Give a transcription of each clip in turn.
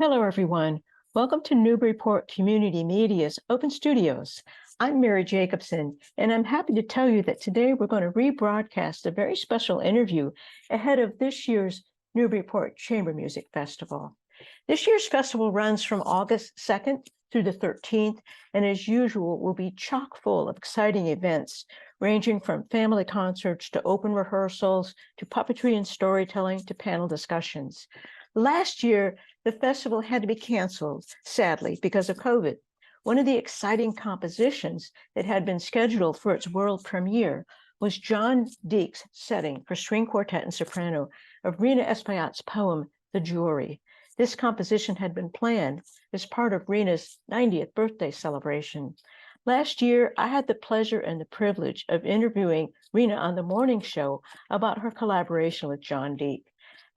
Hello, everyone. Welcome to Newburyport Community Media's Open Studios. I'm Mary Jacobson, and I'm happy to tell you that today we're going to rebroadcast a very special interview ahead of this year's Newburyport Chamber Music Festival. This year's festival runs from August 2nd through the 13th, and as usual, will be chock full of exciting events, ranging from family concerts to open rehearsals, to puppetry and storytelling, to panel discussions. Last year, the festival had to be canceled, sadly, because of COVID. One of the exciting compositions that had been scheduled for its world premiere was John Deek's setting for string quartet and soprano of Rhina Espaillat's poem, The Jury. This composition had been planned as part of Rhina's 90th birthday celebration. Last year, I had the pleasure and the privilege of interviewing Rhina on the morning show about her collaboration with John Deek.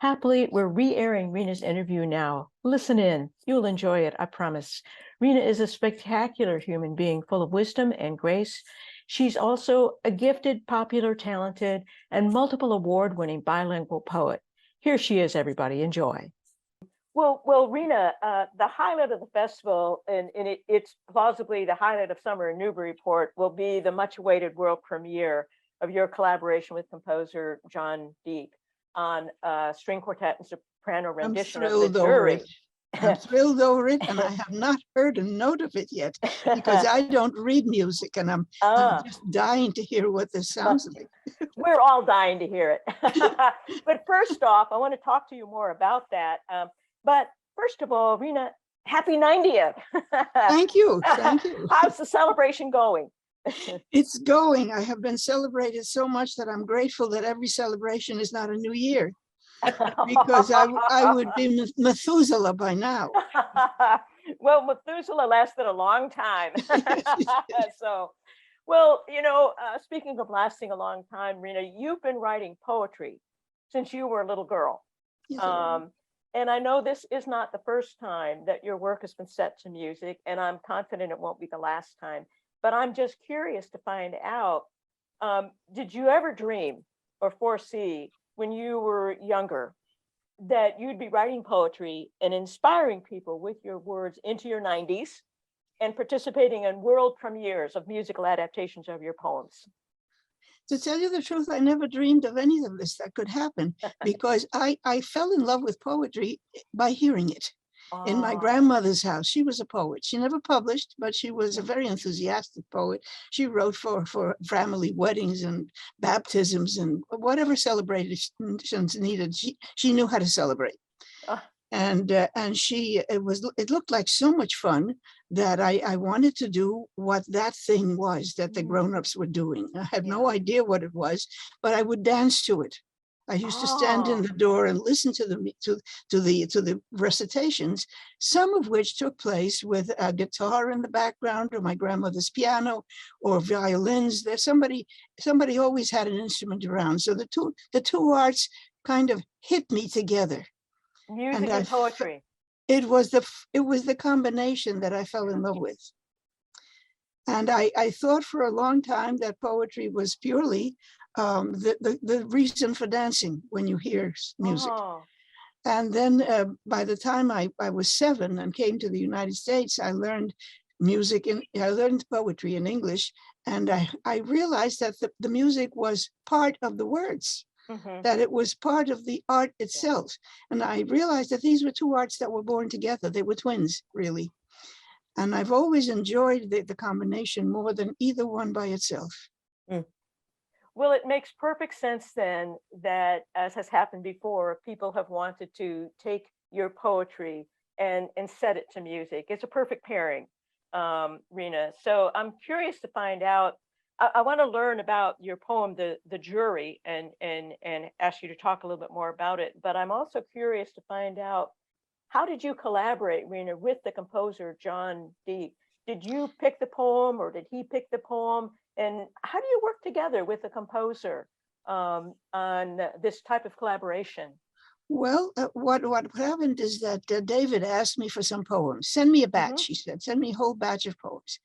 Happily, we're re-airing Rhina's interview now. Listen in. You'll enjoy it, I promise. Rhina is a spectacular human being full of wisdom and grace. She's also a gifted, popular, talented, and multiple award-winning bilingual poet. Here she is, everybody. Enjoy. Well, Rhina, the highlight of the festival, and it's plausibly the highlight of summer in Newburyport, will be the much-awaited world premiere of your collaboration with composer John Deek on string quartet and soprano rendition of The Jury. I'm thrilled over it, and I have not heard a note of it yet because I don't read music, and I'm just dying to hear what this sounds like. We're all dying to hear it. But first off, I want to talk to you more about that. But first of all, Rhina, happy 90th. Thank you. Thank you. How's the celebration going? It's going. I have been celebrated so much that I'm grateful that every celebration is not a new year, because I would be Methuselah by now. Well, Methuselah lasted a long time. So, well, speaking of lasting a long time, Rhina, you've been writing poetry since you were a little girl. Yes, and I know this is not the first time that your work has been set to music, and I'm confident it won't be the last time. But I'm just curious to find out, did you ever dream or foresee when you were younger that you'd be writing poetry and inspiring people with your words into your 90s and participating in world premieres of musical adaptations of your poems? To tell you the truth, I never dreamed of any of this that could happen, because I fell in love with poetry by hearing it. In my grandmother's house. She was a poet. She never published, but she was a very enthusiastic poet. She wrote for family weddings and baptisms and whatever celebrations needed. She knew how to celebrate. And it looked like so much fun that I wanted to do what that thing was that the grown-ups were doing. I had no idea what it was, but I would dance to it. I used to stand in the door and listen to the recitations, some of which took place with a guitar in the background, or my grandmother's piano, or violins. There's somebody always had an instrument around. So the two arts kind of hit me together. Music and poetry. It was the combination that I fell in love with. And I thought for a long time that poetry was purely the reason for dancing when you hear music. And then by the time I was 7 and came to the United States, I learned music and I learned poetry in English. And I realized that the music was part of the words, that it was part of the art itself. And I realized that these were two arts that were born together. They were twins, really. And I've always enjoyed the combination more than either one by itself. Well, it makes perfect sense then that, as has happened before, people have wanted to take your poetry and set it to music. It's a perfect pairing, Rhina. So I'm curious to find out, I want to learn about your poem, The Jury, and ask you to talk a little bit more about it. But I'm also curious to find out, how did you collaborate, Rhina, with the composer, John Deek? Did you pick the poem, or did he pick the poem? And how do you work together with the composer on this type of collaboration? Well, what happened is that David asked me for some poems. Send me a batch, he said. Send me a whole batch of poems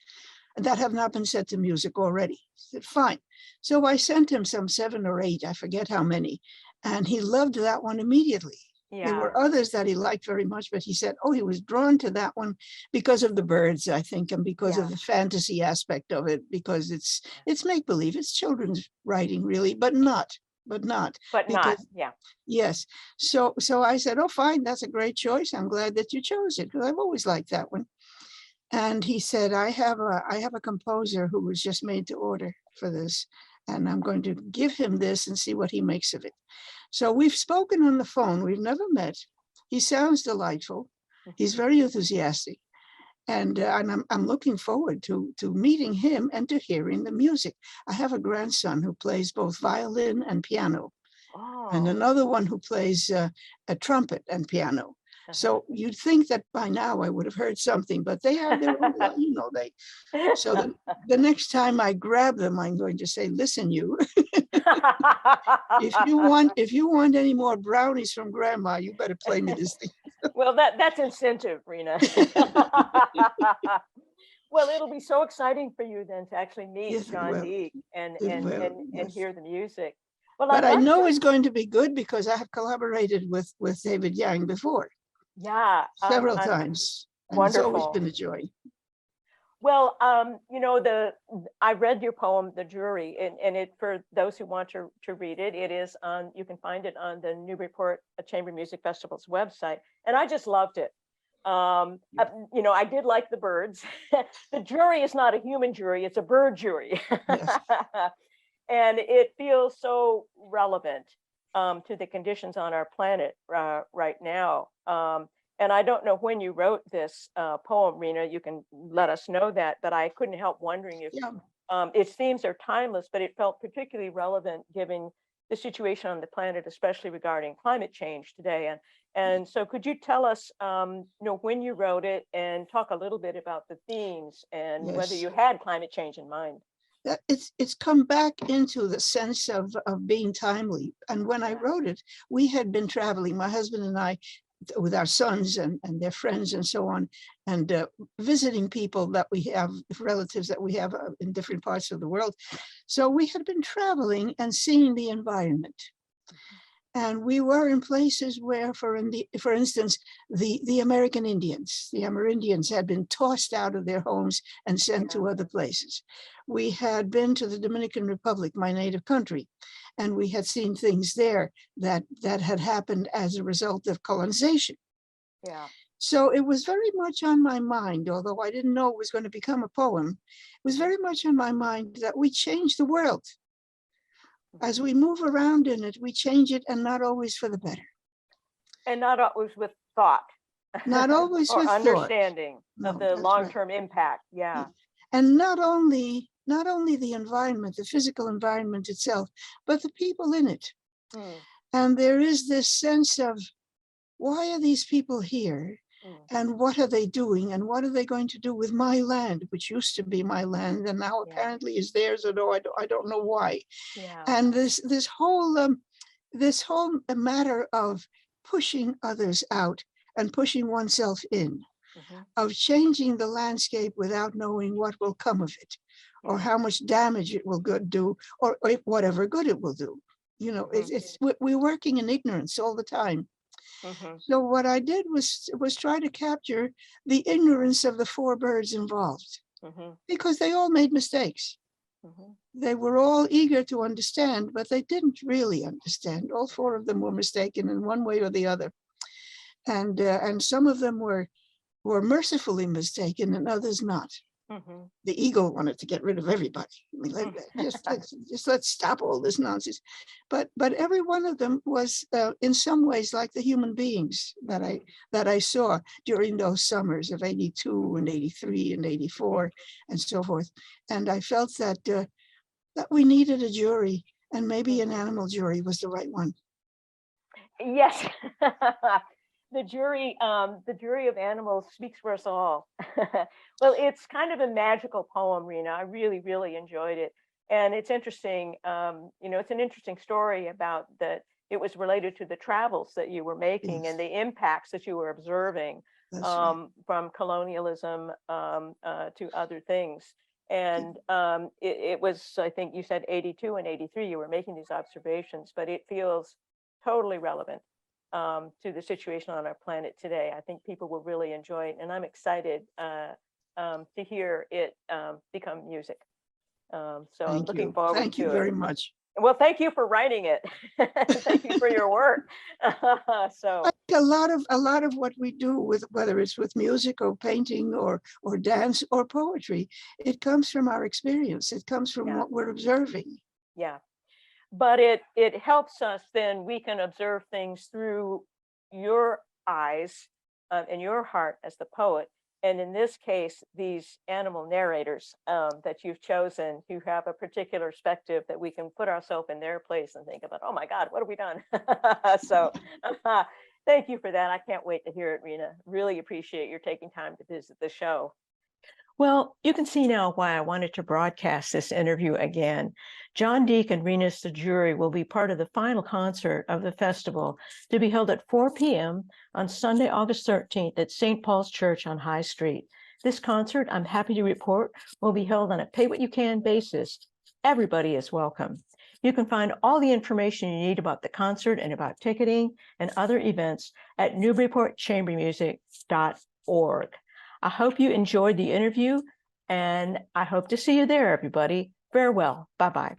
that have not been set to music already. I said, fine. So I sent him some 7 or 8, I forget how many. And he loved that one immediately. There Yeah. were others that he liked very much, but he said, oh, he was drawn to that one because of the birds, I think, and because Yeah. of the fantasy aspect of it, because it's make-believe, it's children's writing really, but not But not. because Yeah. yes. So I said, oh, fine, that's a great choice. I'm glad that you chose it because I've always liked that one. And he said, I have a composer who was just made to order for this, and I'm going to give him this and see what he makes of it. So we've spoken on the phone. We've never met. He sounds delightful. He's very enthusiastic, and I'm looking forward to meeting him and to hearing the music. I have a grandson who plays both violin and piano, and Oh. another one who plays a trumpet and piano. So you'd think that by now I would have heard something, but they have their own, they. So the next time I grab them, I'm going to say, listen, you, if you want any more brownies from grandma, you better play me this thing. Well, that's incentive, Rhina. Well, it'll be so exciting for you then to actually meet Yes, it John will. Deek and It and will, and and yes. hear the music. Well, But I'd I like know to. it's going to be good because I have collaborated with David Yang before Yeah, several I'm times, and it's always wonderful. been a joy. Well, I read your poem, The Jury, and it, for those who want to read it, it is on, you can find it on the Newburyport Chamber Music Festival's website. And I just loved it. I did like the birds. The jury is not a human jury, it's a bird jury. Yes. And it feels so relevant to the conditions on our planet right now. And I don't know when you wrote this poem, Rhina, you can let us know that, but I couldn't help wondering if Yeah. its themes are timeless, but it felt particularly relevant given the situation on the planet, especially regarding climate change today. And so could you tell us, when you wrote it and talk a little bit about the themes and whether Yes. you had climate change in mind? It's come back into the sense of being timely. And when I Yeah. wrote it, we had been traveling, my husband and I, with our sons and their friends and so on, and visiting people that we have, relatives that we have in different parts of the world. So we had been traveling and seeing the environment. And we were in places where, for instance, the American Indians, the Amerindians had been tossed out of their homes and sent to other places. We had been to the Dominican Republic, my native country, and we had seen things there that had happened as a result of colonization. Yeah. So it was very much on my mind, although I didn't know it was going to become a poem. It was very much on my mind that we change the world. As we move around in it, we change it, and not always for the better. And not always with thought. Not always or with understanding thought. of No, the that's right. long-term impact. Yeah. And not only the environment, the physical environment itself, but the people in it. And there is this sense of, why are these people here? And what are they doing? And what are they going to do with my land, which used to be my land and now apparently is theirs, although I don't know why. Yeah. And this whole matter of pushing others out and pushing oneself in, of changing the landscape without knowing what will come of it, or how much damage it will do, or whatever good it will do. We're working in ignorance all the time. So what I did was try to capture the ignorance of the four birds involved, because they all made mistakes. They were all eager to understand, but they didn't really understand. All four of them were mistaken in one way or the other. And some of them were mercifully mistaken and others not. The ego wanted to get rid of everybody. I mean, let's stop all this nonsense. But every one of them was in some ways like the human beings that I saw during those summers of 82 and 83 and 84 and so forth. And I felt that we needed a jury, and maybe an animal jury was the right one. Yes. The jury of animals speaks for us all. Well, it's kind of a magical poem, Rhina. I really, really enjoyed it. And it's interesting, it's an interesting story about that. It was related to the travels that you were making and the impacts that you were observing from colonialism to other things. And it was, I think you said 82 and 83, you were making these observations, but it feels totally relevant to the situation on our planet today. I think people will really enjoy it, and I'm excited to hear it become music. So I'm Thank looking you. forward Thank you to it. very much. Well, thank you for writing it. Thank you for your work. So I think a lot of what we do, with whether it's with music or painting or dance or poetry, it comes from our experience. It comes from Yeah. what we're observing. yeah, but it helps us, then we can observe things through your eyes and your heart as the poet. And in this case, these animal narrators that you've chosen, who have a particular perspective that we can put ourselves in their place and think about, oh my God, what have we done? So thank you for that. I can't wait to hear it, Rhina. Really appreciate your taking time to visit the show. Well, you can see now why I wanted to broadcast this interview again. John Deek and Rhina's The Jury will be part of the final concert of the festival, to be held at 4 p.m. on Sunday, August 13th at St. Paul's Church on High Street. This concert, I'm happy to report, will be held on a pay-what-you-can basis. Everybody is welcome. You can find all the information you need about the concert and about ticketing and other events at newburyportchambermusic.org. I hope you enjoyed the interview, and I hope to see you there, everybody. Farewell. Bye-bye.